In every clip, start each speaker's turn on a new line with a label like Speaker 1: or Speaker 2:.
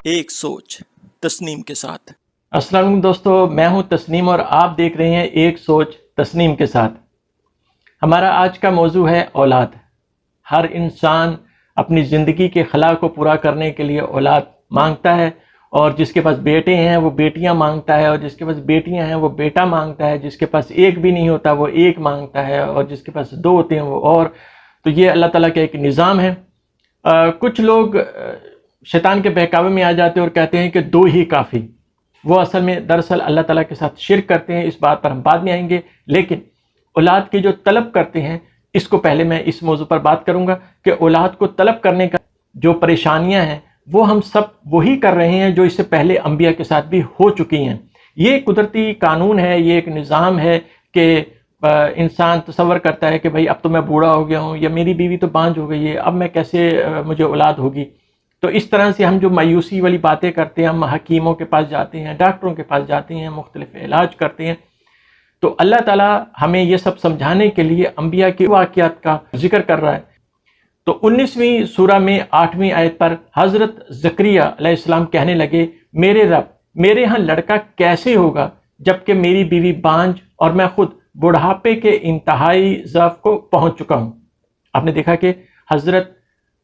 Speaker 1: ایک سوچ تسنیم کے ساتھ۔
Speaker 2: السلام علیکم دوستو، میں ہوں تسنیم اور آپ دیکھ رہے ہیں ایک سوچ تسنیم کے ساتھ۔ ہمارا آج کا موضوع ہے اولاد۔ ہر انسان اپنی زندگی کے خلا کو پورا کرنے کے لیے اولاد مانگتا ہے، اور جس کے پاس بیٹے ہیں وہ بیٹیاں مانگتا ہے، اور جس کے پاس بیٹیاں ہیں وہ بیٹا مانگتا ہے، جس کے پاس ایک بھی نہیں ہوتا وہ ایک مانگتا ہے، اور جس کے پاس دو ہوتے ہیں وہ اور۔ تو یہ اللہ تعالیٰ کا ایک نظام ہے۔ کچھ لوگ شیطان کے بہکاوے میں آ جاتے ہیں اور کہتے ہیں کہ دو ہی کافی۔ وہ اصل میں دراصل اللہ تعالیٰ کے ساتھ شرک کرتے ہیں، اس بات پر ہم بعد میں آئیں گے۔ لیکن اولاد کی جو طلب کرتے ہیں، اس کو پہلے میں اس موضوع پر بات کروں گا کہ اولاد کو طلب کرنے کا جو پریشانیاں ہیں وہ ہم سب وہی کر رہے ہیں جو اس سے پہلے انبیاء کے ساتھ بھی ہو چکی ہیں۔ یہ قدرتی قانون ہے، یہ ایک نظام ہے کہ انسان تصور کرتا ہے کہ بھائی اب تو میں بوڑھا ہو گیا ہوں، یا میری بیوی تو بانجھ ہو گئی ہے، اب میں کیسے مجھے اولاد ہوگی۔ تو اس طرح سے ہم جو مایوسی والی باتیں کرتے ہیں، ہم حکیموں کے پاس جاتے ہیں، ڈاکٹروں کے پاس جاتے ہیں، مختلف علاج کرتے ہیں۔ تو اللہ تعالیٰ ہمیں یہ سب سمجھانے کے لیے انبیاء کے واقعات کا ذکر کر رہا ہے۔ تو 19ویں سورہ میں 8ویں آیت پر حضرت زکریا علیہ السلام کہنے لگے، میرے رب، میرے ہاں لڑکا کیسے ہوگا جبکہ میری بیوی بانجھ اور میں خود بڑھاپے کے انتہائی ضعف کو پہنچ چکا ہوں۔ آپ نے دیکھا کہ حضرت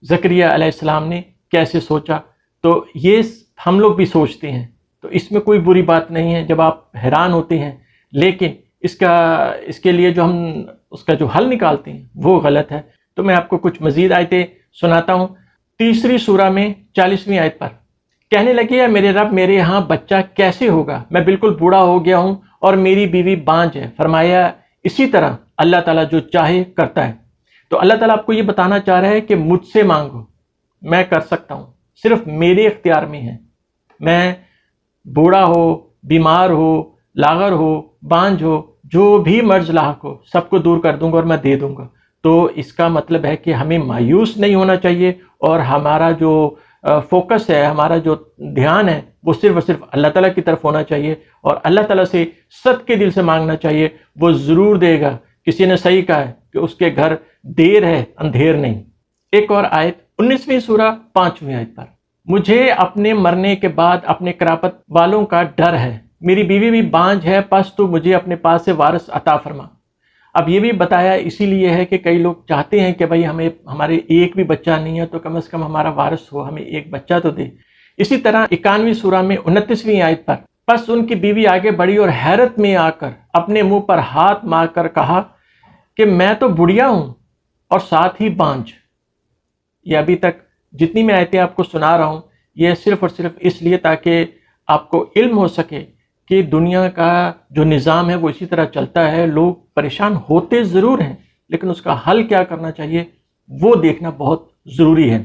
Speaker 2: زکریا علیہ السلام نے کیسے سوچا۔ تو یہ ہم لوگ بھی سوچتے ہیں، تو اس میں کوئی بری بات نہیں ہے جب آپ حیران ہوتے ہیں، لیکن اس کے لیے جو ہم اس کا جو حل نکالتے ہیں وہ غلط ہے۔ تو میں آپ کو کچھ مزید آیتیں سناتا ہوں۔ 3 سورہ میں 40ویں آیت پر کہنے لگے، میرے رب، میرے ہاں بچہ کیسے ہوگا، میں بالکل بوڑھا ہو گیا ہوں اور میری بیوی بانجھ ہے۔ فرمایا اسی طرح اللہ تعالیٰ جو چاہے کرتا ہے۔ تو اللہ تعالیٰ آپ کو یہ بتانا چاہ رہا ہے کہ مجھ سے مانگو، میں کر سکتا ہوں، صرف میرے اختیار میں ہے۔ میں بوڑھا ہو، بیمار ہو، لاغر ہو، بانجھ ہو، جو بھی مرض لاحق ہو سب کو دور کر دوں گا اور میں دے دوں گا۔ تو اس کا مطلب ہے کہ ہمیں مایوس نہیں ہونا چاہیے، اور ہمارا جو فوکس ہے، ہمارا جو دھیان ہے وہ صرف اور صرف اللہ تعالیٰ کی طرف ہونا چاہیے، اور اللہ تعالیٰ سے صدقے دل سے مانگنا چاہیے، وہ ضرور دے گا۔ کسی نے صحیح کہا ہے کہ اس کے گھر دیر ہے اندھیر نہیں۔ ایک اور آیت 19ویں سورہ 5ویں آیت پر، مجھے اپنے مرنے کے بعد اپنے قرابت والوں کا ڈر ہے، میری بیوی بھی بانجھ ہے، پس تو مجھے اپنے پاس سے وارث عطا فرما۔ اب یہ بھی بتایا اسی لیے ہے کہ کئی لوگ چاہتے ہیں کہ بھائی ہمارے ایک بھی بچہ نہیں ہے تو کم از کم ہمارا وارث ہو، ہمیں ایک بچہ تو دے۔ اسی طرح 91ویں سورہ میں 29ویں آیت پر، پس ان کی بیوی آگے بڑھی اور حیرت میں آ کر اپنے منہ پر ہاتھ مار کر کہا کہ میں تو بڑھیا ہوں اور ساتھ ہی بانجھ۔ یہ ابھی تک جتنی میں آیتیں آپ کو سنا رہا ہوں، یہ صرف اور صرف اس لیے تاکہ آپ کو علم ہو سکے کہ دنیا کا جو نظام ہے وہ اسی طرح چلتا ہے۔ لوگ پریشان ہوتے ضرور ہیں، لیکن اس کا حل کیا کرنا چاہیے وہ دیکھنا بہت ضروری ہے۔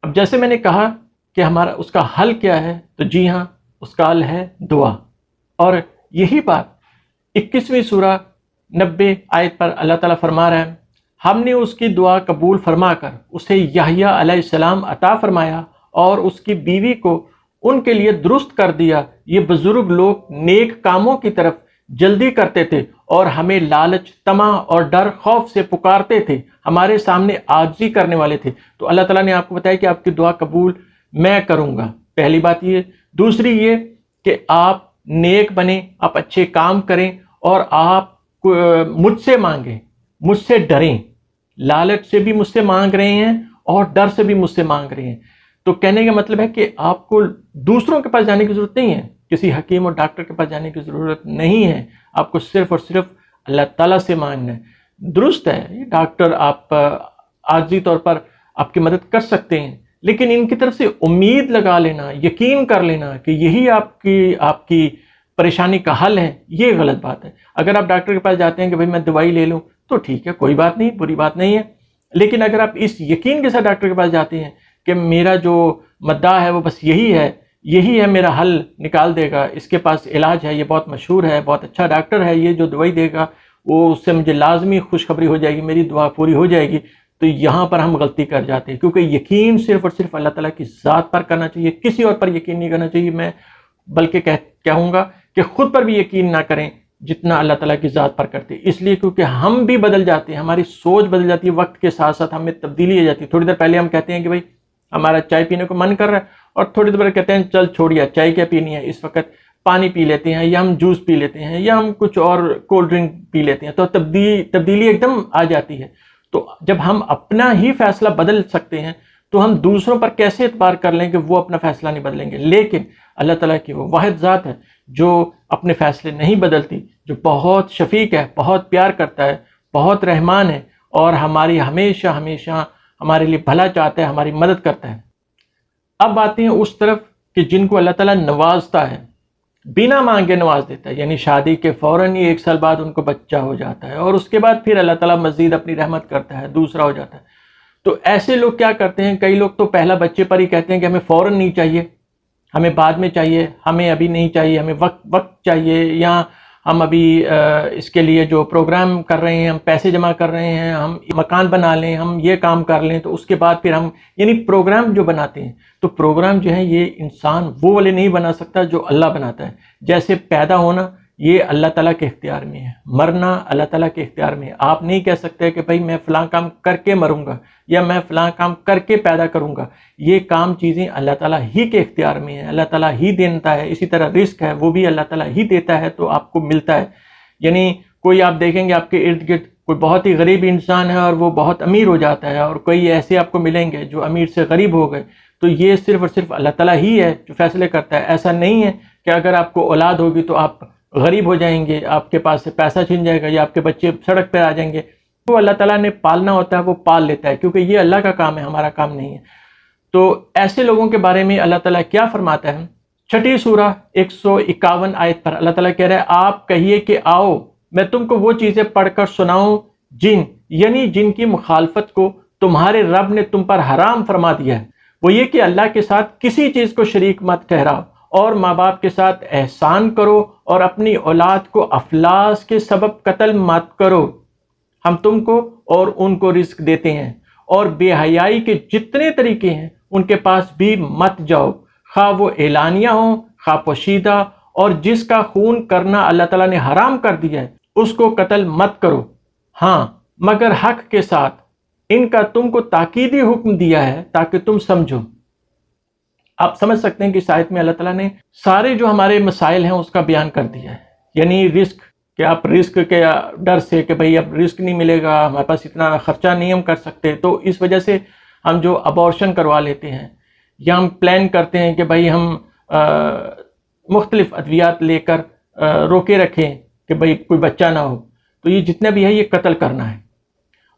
Speaker 2: اب جیسے میں نے کہا کہ ہمارا اس کا حل کیا ہے، تو جی ہاں، اس کا حل ہے دعا۔ اور یہی بات 21ویں سورہ 90 آیت پر اللہ تعالیٰ فرما رہا ہے، ہم نے اس کی دعا قبول فرما کر اسے یحییٰ علیہ السلام عطا فرمایا اور اس کی بیوی کو ان کے لیے درست کر دیا۔ یہ بزرگ لوگ نیک کاموں کی طرف جلدی کرتے تھے اور ہمیں لالچ، طمع اور ڈر خوف سے پکارتے تھے، ہمارے سامنے عاجزی کرنے والے تھے۔ تو اللہ تعالیٰ نے آپ کو بتایا کہ آپ کی دعا قبول میں کروں گا۔ پہلی بات یہ۔ دوسری یہ کہ آپ نیک بنیں، آپ اچھے کام کریں، اور آپ مجھ سے مانگیں، مجھ سے ڈریں۔ لالچ سے بھی مجھ سے مانگ رہے ہیں اور ڈر سے بھی مجھ سے مانگ رہے ہیں۔ تو کہنے کا مطلب ہے کہ آپ کو دوسروں کے پاس جانے کی ضرورت نہیں ہے، کسی حکیم اور ڈاکٹر کے پاس جانے کی ضرورت نہیں ہے، آپ کو صرف اور صرف اللہ تعالیٰ سے مانگنا ہے۔ درست ہے، یہ ڈاکٹر آپ عارضی طور پر آپ کی مدد کر سکتے ہیں، لیکن ان کی طرف سے امید لگا لینا، یقین کر لینا کہ یہی آپ کی پریشانی کا حل ہے، یہ غلط بات ہے۔ اگر آپ ڈاکٹر کے پاس جاتے ہیں کہ بھائی میں دوائی لے لوں تو ٹھیک ہے، کوئی بات نہیں، بری بات نہیں ہے، لیکن اگر آپ اس یقین کے ساتھ ڈاکٹر کے پاس جاتے ہیں کہ میرا جو مدعا ہے وہ بس یہی ہے میرا حل نکال دے گا، اس کے پاس علاج ہے، یہ بہت مشہور ہے، بہت اچھا ڈاکٹر ہے، یہ جو دوائی دے گا وہ اس سے مجھے لازمی خوشخبری ہو جائے گی، میری دعا پوری ہو جائے گی، تو یہاں پر ہم غلطی کر جاتے ہیں، کیونکہ یقین صرف اور صرف اللہ تعالیٰ کی ذات پر کرنا چاہیے، کسی اور پر یقین نہیں کرنا چاہیے۔ میں بلکہ کہوں گا کہ خود پر بھی یقین نہ کریں جتنا اللہ تعالیٰ کی ذات پر کرتے، اس لیے کیونکہ ہم بھی بدل جاتے ہیں، ہماری سوچ بدل جاتی ہے، وقت کے ساتھ ساتھ ہم میں تبدیلی آ جاتی ہے۔ تھوڑی دیر پہلے ہم کہتے ہیں کہ بھائی ہمارا چائے پینے کو من کر رہا ہے اور تھوڑی دیر بعد کہتے ہیں چل چھوڑیا چائے کیا پینی ہے، اس وقت پانی پی لیتے ہیں یا ہم جوس پی لیتے ہیں یا ہم کچھ اور کولڈ ڈرنک پی لیتے ہیں، تو تبدیلی ایک دم آ جاتی ہے۔ تو جب ہم اپنا ہی فیصلہ بدل سکتے ہیں تو ہم دوسروں پر کیسے اعتبار کر لیں کہ وہ اپنا فیصلہ نہیں بدلیں گے؟ لیکن اللہ تعالیٰ کی وہ واحد ذات ہے جو اپنے فیصلے نہیں بدلتی، جو بہت شفیق ہے، بہت پیار کرتا ہے، بہت رحمان ہے اور ہماری ہمیشہ ہمیشہ ہمارے لیے بھلا چاہتا ہے، ہماری مدد کرتا ہے۔ اب آتے ہیں اس طرف کہ جن کو اللہ تعالیٰ نوازتا ہے، بنا مانگے نواز دیتا ہے، یعنی شادی کے فوراً ہی 1 سال بعد ان کو بچہ ہو جاتا ہے اور اس کے بعد پھر اللہ تعالیٰ مزید اپنی رحمت کرتا ہے، دوسرا ہو جاتا ہے۔ تو ایسے لوگ کیا کرتے ہیں، کئی لوگ تو پہلا بچے پر ہی کہتے ہیں کہ ہمیں فوراً نہیں چاہیے، ہمیں بعد میں چاہیے، ہمیں ابھی نہیں چاہیے، ہمیں وقت چاہیے، یا ہم ابھی اس کے لیے جو پروگرام کر رہے ہیں، ہم پیسے جمع کر رہے ہیں، ہم مکان بنا لیں، ہم یہ کام کر لیں تو اس کے بعد پھر ہم، یعنی پروگرام جو بناتے ہیں، تو پروگرام جو ہے یہ انسان وہ والے نہیں بنا سکتا جو اللہ بناتا ہے۔ جیسے پیدا ہونا یہ اللہ تعالیٰ کے اختیار میں ہے، مرنا اللہ تعالیٰ کے اختیار میں ہے۔ آپ نہیں کہہ سکتے کہ بھائی میں فلاں کام کر کے مروں گا یا میں فلاں کام کر کے پیدا کروں گا، یہ کام چیزیں اللہ تعالیٰ ہی کے اختیار میں ہیں، اللہ تعالیٰ ہی دیتا ہے۔ اسی طرح رزق ہے وہ بھی اللہ تعالیٰ ہی دیتا ہے تو آپ کو ملتا ہے۔ یعنی کوئی آپ دیکھیں گے آپ کے ارد گرد کوئی بہت ہی غریب انسان ہے اور وہ بہت امیر ہو جاتا ہے، اور کوئی ایسے آپ کو ملیں گے جو امیر سے غریب ہو گئے، تو یہ صرف اور صرف اللہ تعالیٰ ہی ہے جو فیصلے کرتا ہے۔ ایسا نہیں ہے کہ اگر آپ کو اولاد ہوگی تو آپ غریب ہو جائیں گے، آپ کے پاس سے پیسہ چھن جائے گا یا آپ کے بچے سڑک پہ آ جائیں گے۔ تو اللہ تعالیٰ نے پالنا ہوتا ہے وہ پال لیتا ہے، کیونکہ یہ اللہ کا کام ہے، ہمارا کام نہیں ہے۔ تو ایسے لوگوں کے بارے میں اللہ تعالیٰ کیا فرماتا ہے؟ 6 سورہ 151 آیت پر اللہ تعالیٰ کہہ رہا ہے، آپ کہیے کہ آؤ میں تم کو وہ چیزیں پڑھ کر سناؤں یعنی جن کی مخالفت کو تمہارے رب نے تم پر حرام فرما دیا ہے۔ وہ یہ کہ اللہ کے ساتھ کسی چیز کو شریک مت ٹھہراؤ، اور ماں باپ کے ساتھ احسان کرو، اور اپنی اولاد کو افلاس کے سبب قتل مت کرو۔ ہم تم کو اور ان کو رزق دیتے ہیں، اور بے حیائی کے جتنے طریقے ہیں ان کے پاس بھی مت جاؤ، خواہ وہ اعلانیہ ہوں خواہ پوشیدہ، اور جس کا خون کرنا اللہ تعالیٰ نے حرام کر دیا ہے اس کو قتل مت کرو، ہاں مگر حق کے ساتھ۔ ان کا تم کو تاکیدی حکم دیا ہے تاکہ تم سمجھو۔ آپ سمجھ سکتے ہیں کہ اس آیت میں اللہ تعالیٰ نے سارے جو ہمارے مسائل ہیں اس کا بیان کر دیا ہے، یعنی رزق، کہ آپ رزق کے ڈر سے کہ بھئی اب رزق نہیں ملے گا، ہمارے پاس اتنا خرچہ نہیں ہم کر سکتے، تو اس وجہ سے ہم جو ابورشن کروا لیتے ہیں، یا ہم پلان کرتے ہیں کہ بھئی ہم مختلف ادویات لے کر روکے رکھیں کہ بھئی کوئی بچہ نہ ہو، تو یہ جتنا بھی ہے یہ قتل کرنا ہے۔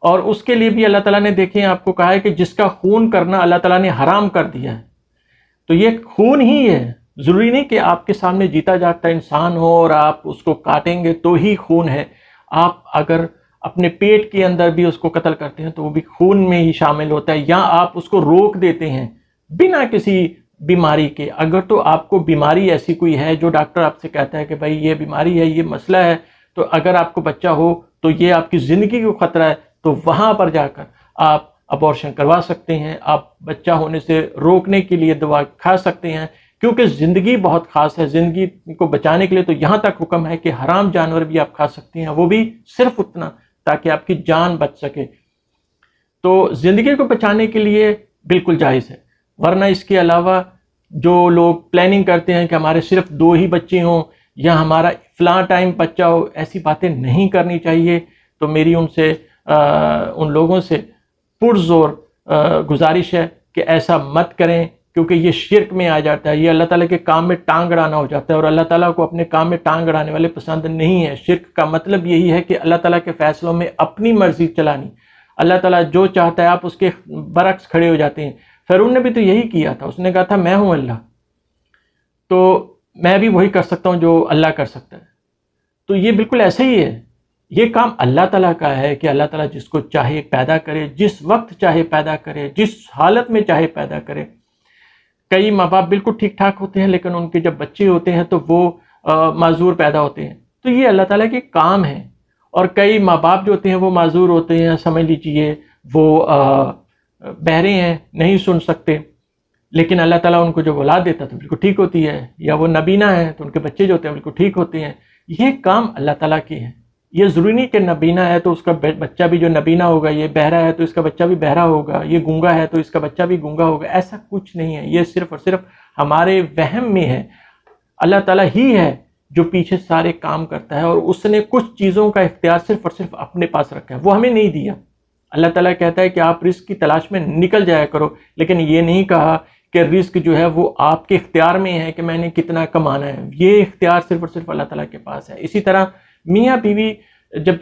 Speaker 2: اور اس کے لیے بھی اللہ تعالیٰ نے دیکھیں آپ کو کہا ہے کہ جس کا خون کرنا اللہ تعالیٰ نے حرام کر دیا ہے، تو یہ خون ہی ہے۔ ضروری نہیں کہ آپ کے سامنے جیتا جاگتا انسان ہو اور آپ اس کو کاٹیں گے تو ہی خون ہے، آپ اگر اپنے پیٹ کے اندر بھی اس کو قتل کرتے ہیں تو وہ بھی خون میں ہی شامل ہوتا ہے، یا آپ اس کو روک دیتے ہیں بنا کسی بیماری کے۔ اگر تو آپ کو بیماری ایسی کوئی ہے جو ڈاکٹر آپ سے کہتا ہے کہ بھائی یہ بیماری ہے، یہ مسئلہ ہے، تو اگر آپ کو بچہ ہو تو یہ آپ کی زندگی کو خطرہ ہے، تو وہاں پر جا کر آپ ابورشن کروا سکتے ہیں، آپ بچہ ہونے سے روکنے کے لیے دوا کھا سکتے ہیں، کیونکہ زندگی بہت خاص ہے۔ زندگی کو بچانے کے لیے تو یہاں تک حکم ہے کہ حرام جانور بھی آپ کھا سکتے ہیں، وہ بھی صرف اتنا تاکہ آپ کی جان بچ سکے۔ تو زندگی کو بچانے کے لیے بالکل جائز ہے، ورنہ اس کے علاوہ جو لوگ پلاننگ کرتے ہیں کہ ہمارے صرف 2 ہی بچے ہوں یا ہمارا فلاں ٹائم بچہ ہو، ایسی باتیں نہیں کرنی چاہیے۔ تو میری ان لوگوں سے پرزور گزارش ہے کہ ایسا مت کریں، کیونکہ یہ شرک میں آ جاتا ہے، یہ اللہ تعالیٰ کے کام میں ٹانگ اڑانا ہو جاتا ہے، اور اللہ تعالیٰ کو اپنے کام میں ٹانگ اڑانے والے پسند نہیں ہے۔ شرک کا مطلب یہی ہے کہ اللہ تعالیٰ کے فیصلوں میں اپنی مرضی چلانی، اللہ تعالیٰ جو چاہتا ہے آپ اس کے برعکس کھڑے ہو جاتے ہیں۔ فرعون نے بھی تو یہی کیا تھا، اس نے کہا تھا میں ہوں اللہ، تو میں بھی وہی کر سکتا ہوں جو اللہ کر سکتا ہے۔ تو یہ بالکل ایسے ہی ہے، یہ کام اللہ تعالیٰ کا ہے کہ اللہ تعالیٰ جس کو چاہے پیدا کرے، جس وقت چاہے پیدا کرے، جس حالت میں چاہے پیدا کرے۔ کئی ماں باپ بالکل ٹھیک ٹھاک ہوتے ہیں لیکن ان کے جب بچے ہوتے ہیں تو وہ معذور پیدا ہوتے ہیں، تو یہ اللہ تعالیٰ کے کام ہے۔ اور کئی ماں باپ جو ہوتے ہیں وہ معذور ہوتے ہیں، سمجھ لیجئے وہ بہرے ہیں، نہیں سن سکتے، لیکن اللہ تعالیٰ ان کو جو اولاد دیتا تو بالکل ٹھیک ہوتی ہے، یا وہ نابینا ہیں تو ان کے بچے جو ہوتے ہیں بالکل ٹھیک ہوتے ہیں۔ یہ کام اللہ تعالیٰ کی ہے، یہ ضروری نہیں کہ نبینا ہے تو اس کا بچہ بھی جو نبینا ہوگا، یہ بہرا ہے تو اس کا بچہ بھی بہرا ہوگا، یہ گونگا ہے تو اس کا بچہ بھی گونگا ہوگا. ایسا کچھ نہیں ہے، یہ صرف اور صرف ہمارے وہم میں ہے. اللہ تعالیٰ ہی ہے جو پیچھے سارے کام کرتا ہے، اور اس نے کچھ چیزوں کا اختیار صرف اور صرف اپنے پاس رکھا ہے، وہ ہمیں نہیں دیا. اللہ تعالیٰ کہتا ہے کہ آپ رزق کی تلاش میں نکل جایا کرو، لیکن یہ نہیں کہا کہ رزق جو ہے وہ آپ کے اختیار میں ہے کہ میں نے کتنا کمانا ہے. یہ اختیار صرف اور صرف اللہ تعالیٰ کے پاس ہے. اسی طرح میاں بیوی جب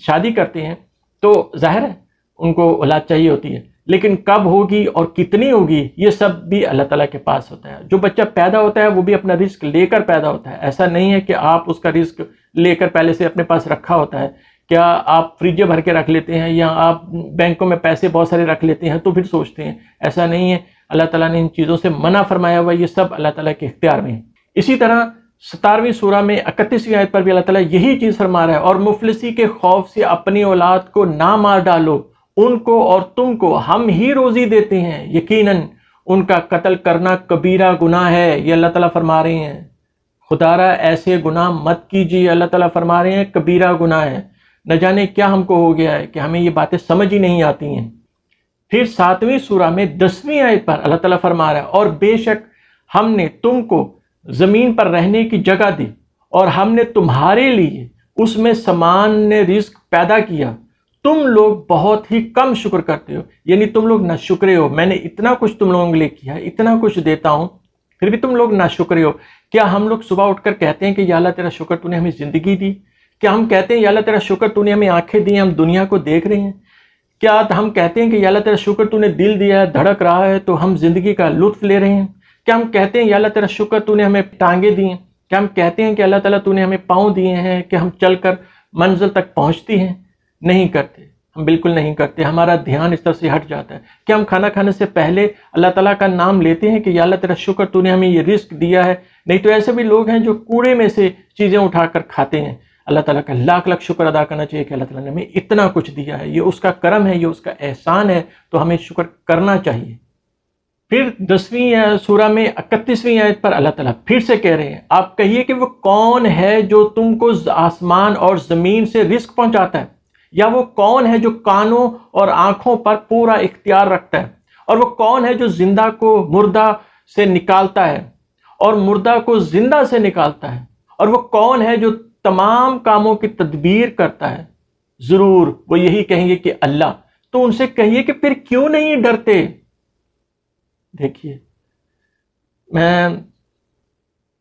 Speaker 2: شادی کرتے ہیں تو ظاہر ہے ان کو اولاد چاہیے ہوتی ہے، لیکن کب ہوگی اور کتنی ہوگی یہ سب بھی اللہ تعالیٰ کے پاس ہوتا ہے. جو بچہ پیدا ہوتا ہے وہ بھی اپنا رزق لے کر پیدا ہوتا ہے. ایسا نہیں ہے کہ آپ اس کا رزق لے کر پہلے سے اپنے پاس رکھا ہوتا ہے. کیا آپ فریجیں بھر کے رکھ لیتے ہیں یا آپ بینکوں میں پیسے بہت سارے رکھ لیتے ہیں تو پھر سوچتے ہیں؟ ایسا نہیں ہے. اللہ تعالیٰ نے ان چیزوں سے منع فرمایا ہوا، یہ سب اللہ تعالیٰ کے اختیار میں ہے. اسی طرح 17ویں سورہ میں 31ویں آیت پر بھی اللہ تعالیٰ یہی چیز فرما رہا ہے، اور مفلسی کے خوف سے اپنی اولاد کو نہ مار ڈالو، ان کو اور تم کو ہم ہی روزی دیتے ہیں، یقیناً ان کا قتل کرنا کبیرہ گناہ ہے. یہ اللہ تعالیٰ فرما رہے ہیں. خدا را ایسے گناہ مت کیجیے. اللہ تعالیٰ فرما رہے ہیں کبیرہ گناہ ہے. نہ جانے کیا ہم کو ہو گیا ہے کہ ہمیں یہ باتیں سمجھ ہی نہیں آتی ہیں. پھر 7ویں سورہ میں 10ویں آیت پر اللہ تعالیٰ فرما رہا ہے، اور بے شک ہم نے تم کو زمین پر رہنے کی جگہ دی، اور ہم نے تمہارے لیے اس میں سامان رزق پیدا کیا. تم لوگ بہت ہی کم شکر کرتے ہو، یعنی تم لوگ نہ شکرے ہو. میں نے اتنا کچھ تم لوگوں کے لیے کیا ہے، اتنا کچھ دیتا ہوں، پھر بھی تم لوگ نہ شکرے ہو. کیا ہم لوگ صبح اٹھ کر کہتے ہیں کہ یا اللہ تیرا شکر تو نے ہمیں زندگی دی؟ کیا ہم کہتے ہیں یا اللہ تیرا شکر تو نے ہمیں آنکھیں دی ہیں، ہم دنیا کو دیکھ رہے ہیں؟ کیا ہم کہتے ہیں کہ یا اللہ تیرا شکر تو نے دل دیا ہے، دھڑک رہا ہے تو ہم زندگی کا لطف لے رہے ہیں؟ کیا ہم کہتے ہیں یا اللہ تیرا شکر تو نے ہمیں ٹانگیں دی ہیں؟ کیا ہم کہتے ہیں کہ اللہ تعالیٰ تو نے ہمیں پاؤں دیے ہیں کہ ہم چل کر منزل تک پہنچتی ہیں؟ نہیں کرتے، ہم بالکل نہیں کرتے. ہمارا دھیان اس طرح سے ہٹ جاتا ہے. کیا ہم کھانا کھانے سے پہلے اللہ تعالیٰ کا نام لیتے ہیں کہ یا اللہ تیرا شکر تو نے ہمیں یہ رزق دیا ہے؟ نہیں تو ایسے بھی لوگ ہیں جو کوڑے میں سے چیزیں اٹھا کر کھاتے ہیں. اللہ تعالیٰ کا لاکھ لاکھ شکر ادا کرنا چاہیے کہ اللہ تعالیٰ نے ہمیں اتنا کچھ دیا ہے. یہ اس کا کرم ہے، یہ اس کا احسان ہے، تو ہمیں شکر کرنا چاہیے. پھر 10ویں سورہ میں 31ویں آیت پر اللہ تعالیٰ پھر سے کہہ رہے ہیں، آپ کہیے کہ وہ کون ہے جو تم کو آسمان اور زمین سے رزق پہنچاتا ہے، یا وہ کون ہے جو کانوں اور آنکھوں پر پورا اختیار رکھتا ہے، اور وہ کون ہے جو زندہ کو مردہ سے نکالتا ہے اور مردہ کو زندہ سے نکالتا ہے، اور وہ کون ہے جو تمام کاموں کی تدبیر کرتا ہے؟ ضرور وہ یہی کہیں گے کہ اللہ. تو ان سے کہیے کہ پھر کیوں نہیں ڈرتے؟ دیکھیے،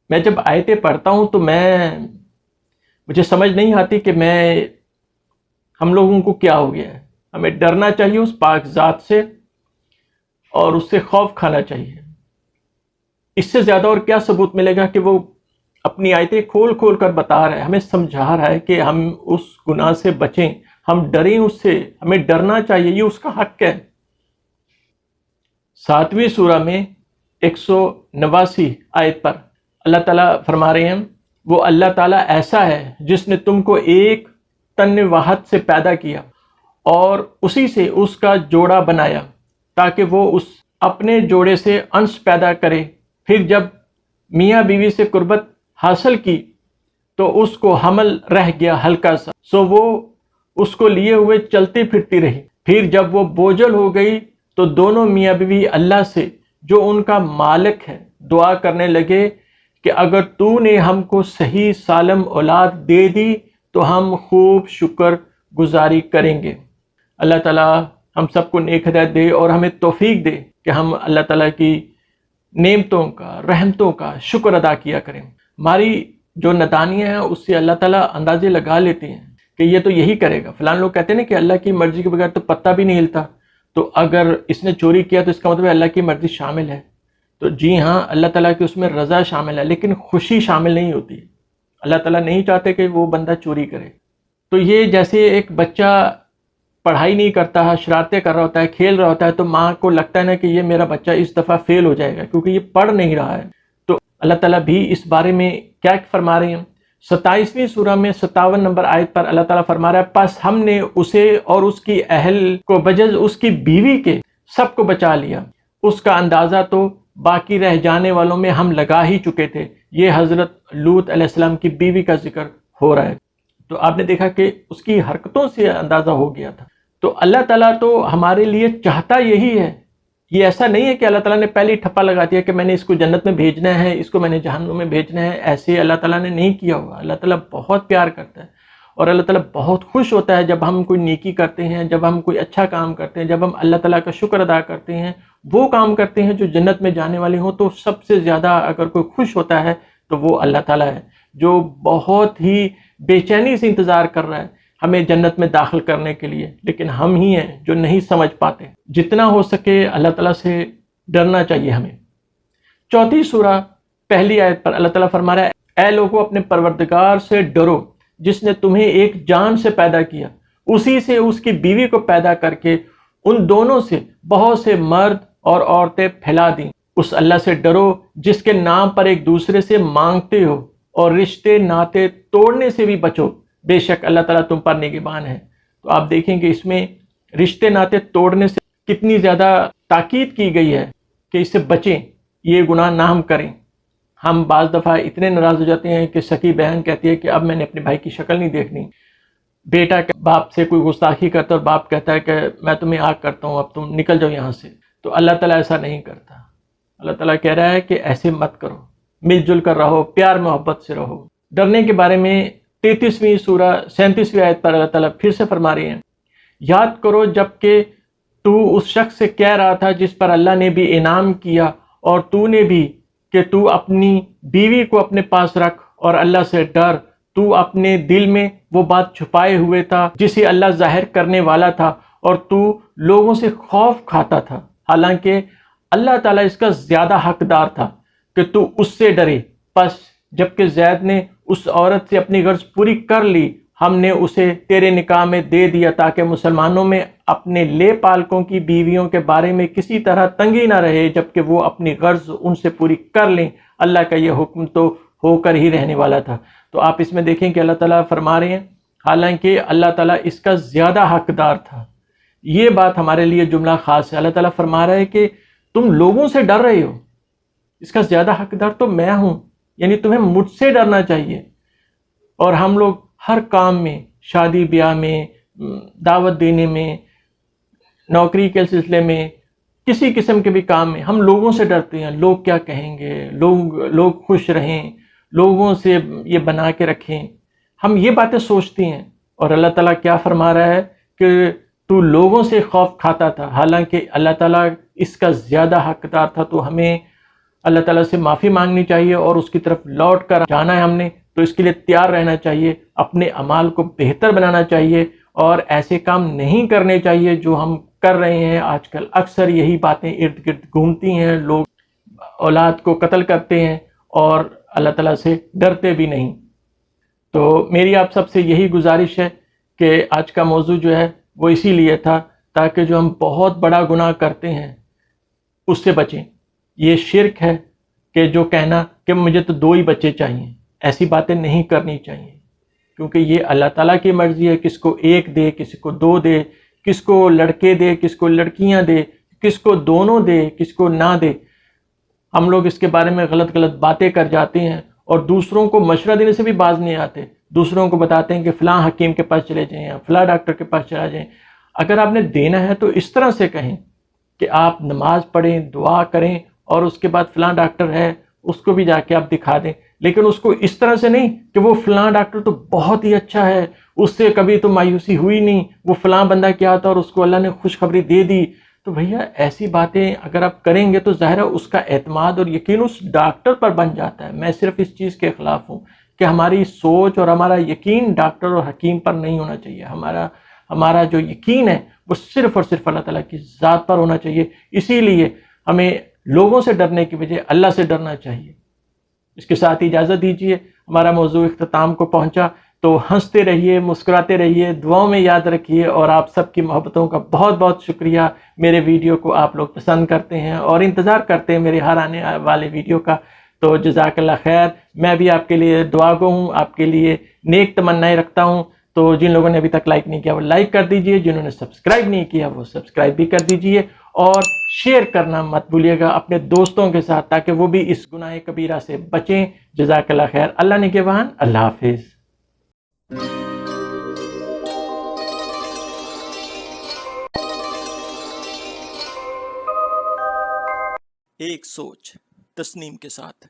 Speaker 2: میں جب آیتیں پڑھتا ہوں تو مجھے سمجھ نہیں آتی کہ ہم لوگوں کو کیا ہو گیا ہے. ہمیں ڈرنا چاہیے اس پاک ذات سے اور اس سے خوف کھانا چاہیے. اس سے زیادہ اور کیا ثبوت ملے گا کہ وہ اپنی آیتیں کھول کھول کر بتا رہا ہے، ہمیں سمجھا رہا ہے کہ ہم اس گناہ سے بچیں، ہم ڈریں اس سے، ہمیں ڈرنا چاہیے، یہ اس کا حق ہے. 7ویں سورہ میں 189 آیت پر اللہ تعالیٰ فرما رہے ہیں، وہ اللہ تعالیٰ ایسا ہے جس نے تم کو ایک تن واحد سے پیدا کیا اور اسی سے اس کا جوڑا بنایا تاکہ وہ اس اپنے جوڑے سے انس پیدا کرے. پھر جب میاں بیوی سے قربت حاصل کی تو اس کو حمل رہ گیا ہلکا سا، سو وہ اس کو لیے ہوئے چلتی پھرتی رہی. پھر جب وہ بوجھل ہو گئی تو دونوں میاں بیوی اللہ سے جو ان کا مالک ہے دعا کرنے لگے کہ اگر تو نے ہم کو صحیح سالم اولاد دے دی تو ہم خوب شکر گزاری کریں گے. اللہ تعالیٰ ہم سب کو نیک ہدایت دے اور ہمیں توفیق دے کہ ہم اللہ تعالیٰ کی نعمتوں کا، رحمتوں کا شکر ادا کیا کریں. ہماری جو نادانیاں ہیں اس سے اللہ تعالیٰ اندازے لگا لیتے ہیں کہ یہ تو یہی کرے گا. فلان لوگ کہتے ہیں نا کہ اللہ کی مرضی کے بغیر تو پتہ بھی نہیں ہلتا، تو اگر اس نے چوری کیا تو اس کا مطلب اللہ کی مرضی شامل ہے. تو جی ہاں، اللہ تعالیٰ کی اس میں رضا شامل ہے، لیکن خوشی شامل نہیں ہوتی. اللہ تعالیٰ نہیں چاہتے کہ وہ بندہ چوری کرے. تو یہ جیسے ایک بچہ پڑھائی نہیں کرتا ہے، شرارتیں کر رہا ہوتا ہے، کھیل رہا ہوتا ہے، تو ماں کو لگتا ہے نا کہ یہ میرا بچہ اس دفعہ فیل ہو جائے گا کیونکہ یہ پڑھ نہیں رہا ہے. تو اللہ تعالیٰ بھی اس بارے میں کیا فرما رہے ہیں؟ 27ویں سورہ میں 57 نمبر آیت پر اللہ تعالیٰ فرما رہا ہے، پس ہم نے اسے اور اس کی اہل کو بجز اس کی بیوی کے سب کو بچا لیا. اس کا اندازہ تو باقی رہ جانے والوں میں ہم لگا ہی چکے تھے. یہ حضرت لوط علیہ السلام کی بیوی کا ذکر ہو رہا ہے. تو آپ نے دیکھا کہ اس کی حرکتوں سے اندازہ ہو گیا تھا۔ تو اللہ تعالیٰ تو ہمارے لیے چاہتا یہی ہے، یہ ایسا نہیں ہے کہ اللہ تعالیٰ نے پہلے ہی ٹھپا لگا دیا کہ میں نے اس کو جنت میں بھیجنا ہے، اس کو میں نے جہنم میں بھیجنا ہے، ایسے اللہ تعالیٰ نے نہیں کیا ہوا۔ اللہ تعالیٰ بہت پیار کرتا ہے اور اللہ تعالیٰ بہت خوش ہوتا ہے جب ہم کوئی نیکی کرتے ہیں، جب ہم کوئی اچھا کام کرتے ہیں، جب ہم اللہ تعالیٰ کا شکر ادا کرتے ہیں، وہ کام کرتے ہیں جو جنت میں جانے والے ہوں، تو سب سے زیادہ اگر کوئی خوش ہوتا ہے تو وہ اللہ تعالیٰ ہے، جو بہت ہی بے چینی سے انتظار کر رہا ہے ہمیں جنت میں داخل کرنے کے لیے، لیکن ہم ہی ہیں جو نہیں سمجھ پاتے۔ جتنا ہو سکے اللہ تعالیٰ سے ڈرنا چاہیے ہمیں۔ چوتھی سورہ پہلی آیت پر اللہ تعالیٰ فرما رہا ہے، اے لوگو اپنے پروردگار سے ڈرو جس نے تمہیں ایک جان سے پیدا کیا، اسی سے اس کی بیوی کو پیدا کر کے ان دونوں سے بہت سے مرد اور عورتیں پھیلا دیں۔ اس اللہ سے ڈرو جس کے نام پر ایک دوسرے سے مانگتے ہو، اور رشتے ناطے توڑنے سے بھی بچو، بے شک اللہ تعالیٰ تم پر نگہبان ہے۔ تو آپ دیکھیں کہ اس میں رشتے ناطے توڑنے سے کتنی زیادہ تاکید کی گئی ہے کہ اس سے بچیں، یہ گناہ نہ ہم کریں۔ ہم بعض دفعہ اتنے ناراض ہو جاتے ہیں کہ سکی بہن کہتی ہے کہ اب میں نے اپنے بھائی کی شکل نہیں دیکھنی، بیٹا باپ سے کوئی گستاخی کرتا ہے اور باپ کہتا ہے کہ میں تمہیں آگ کرتا ہوں، اب تم نکل جاؤ یہاں سے۔ تو اللہ تعالیٰ ایسا نہیں کرتا۔ اللہ تعالیٰ کہہ رہا ہے کہ ایسے مت کرو، مل جل کر رہو، پیار محبت سے رہو۔ ڈرنے کے بارے میں 33ویں سورہ 37ویں آیت پر اللہ تعالیٰ پھر سے فرما رہے ہیں، یاد کرو جب کہ تو اس شخص سے کہہ رہا تھا جس پر اللہ نے بھی انعام کیا، اور تو نے بھی، کہ تو اپنی بیوی کو اپنے پاس رکھ اور اللہ سے ڈر۔ تو اپنے دل میں وہ بات چھپائے ہوئے تھا جسے اللہ ظاہر کرنے والا تھا، اور تو لوگوں سے خوف کھاتا تھا، حالانکہ اللہ تعالیٰ اس کا زیادہ حقدار تھا کہ تو اس سے ڈرے۔ پس جبکہ زید نے اس عورت سے اپنی غرض پوری کر لی، ہم نے اسے تیرے نکاح میں دے دیا تاکہ مسلمانوں میں اپنے لے پالکوں کی بیویوں کے بارے میں کسی طرح تنگی نہ رہے، جبکہ وہ اپنی غرض ان سے پوری کر لیں۔ اللہ کا یہ حکم تو ہو کر ہی رہنے والا تھا۔ تو آپ اس میں دیکھیں کہ اللہ تعالیٰ فرما رہے ہیں حالانکہ اللہ تعالیٰ اس کا زیادہ حقدار تھا۔ یہ بات ہمارے لیے جملہ خاص ہے۔ اللہ تعالیٰ فرما رہا ہے کہ تم لوگوں سے ڈر رہے ہو، اس کا زیادہ حقدار تو میں ہوں، یعنی تمہیں مجھ سے ڈرنا چاہیے۔ اور ہم لوگ ہر کام میں، شادی بیاہ میں، دعوت دینے میں، نوکری کے سلسلے میں، کسی قسم کے بھی کام میں ہم لوگوں سے ڈرتے ہیں۔ لوگ کیا کہیں گے، لوگ خوش رہیں، لوگوں سے یہ بنا کے رکھیں، ہم یہ باتیں سوچتے ہیں۔ اور اللہ تعالیٰ کیا فرما رہا ہے کہ تو لوگوں سے خوف کھاتا تھا، حالانکہ اللہ تعالیٰ اس کا زیادہ حقدار تھا۔ تو ہمیں اللہ تعالیٰ سے معافی مانگنی چاہیے اور اس کی طرف لوٹ کر جانا ہے ہم نے، تو اس کے لیے تیار رہنا چاہیے، اپنے اعمال کو بہتر بنانا چاہیے، اور ایسے کام نہیں کرنے چاہیے جو ہم کر رہے ہیں آج کل۔ اکثر یہی باتیں ارد گرد گھومتی ہیں، لوگ اولاد کو قتل کرتے ہیں اور اللہ تعالیٰ سے ڈرتے بھی نہیں۔ تو میری آپ سب سے یہی گزارش ہے کہ آج کا موضوع جو ہے وہ اسی لیے تھا تاکہ جو ہم بہت بڑا گناہ کرتے ہیں اس سے بچیں۔ یہ شرک ہے کہ جو کہنا کہ مجھے تو 2 ہی بچے چاہیے، ایسی باتیں نہیں کرنی چاہیے، کیونکہ یہ اللہ تعالیٰ کی مرضی ہے، کس کو 1 دے، کسی کو 2 دے، کس کو لڑکے دے، کس کو لڑکیاں دے، کس کو دونوں دے، کس کو نہ دے۔ ہم لوگ اس کے بارے میں غلط باتیں کر جاتے ہیں اور دوسروں کو مشورہ دینے سے بھی باز نہیں آتے، دوسروں کو بتاتے ہیں کہ فلاں حکیم کے پاس چلے جائیں یا فلاں ڈاکٹر کے پاس چلا جائیں۔ اگر آپ نے دینا ہے تو اس طرح سے کہیں کہ آپ نماز پڑھیں، دعا کریں، اور اس کے بعد فلاں ڈاکٹر ہے اس کو بھی جا کے آپ دکھا دیں، لیکن اس کو اس طرح سے نہیں کہ وہ فلاں ڈاکٹر تو بہت ہی اچھا ہے، اس سے کبھی تو مایوسی ہوئی نہیں، وہ فلاں بندہ کیا تھا اور اس کو اللہ نے خوشخبری دے دی۔ تو بھیا ایسی باتیں اگر آپ کریں گے تو ظاہر ہے اس کا اعتماد اور یقین اس ڈاکٹر پر بن جاتا ہے۔ میں صرف اس چیز کے خلاف ہوں کہ ہماری سوچ اور ہمارا یقین ڈاکٹر اور حکیم پر نہیں ہونا چاہیے، ہمارا جو یقین ہے وہ صرف اور صرف اللہ تعالیٰ کی ذات پر ہونا چاہیے۔ اسی لیے ہمیں لوگوں سے ڈرنے کی بجائے اللہ سے ڈرنا چاہیے۔ اس کے ساتھ اجازت دیجیے، ہمارا موضوع اختتام کو پہنچا، تو ہنستے رہیے، مسکراتے رہیے، دعاؤں میں یاد رکھیے، اور آپ سب کی محبتوں کا بہت بہت شکریہ۔ میرے ویڈیو کو آپ لوگ پسند کرتے ہیں اور انتظار کرتے ہیں میرے ہر آنے والے ویڈیو کا، تو جزاک اللہ خیر۔ میں بھی آپ کے لیے دعا گو ہوں، آپ کے لیے نیک تمنائیں رکھتا ہوں۔ تو جن لوگوں نے ابھی تک لائک نہیں کیا وہ لائک کر دیجئے، جنہوں نے سبسکرائب نہیں کیا وہ سبسکرائب بھی کر دیجئے، اور شیئر کرنا مت بھولیے گا اپنے دوستوں کے ساتھ تاکہ وہ بھی اس گناہ کبیرہ سے بچیں۔ جزاک اللہ خیر۔ اللہ نگہبان۔ اللہ حافظ۔
Speaker 1: ایک سوچ تسنیم کے ساتھ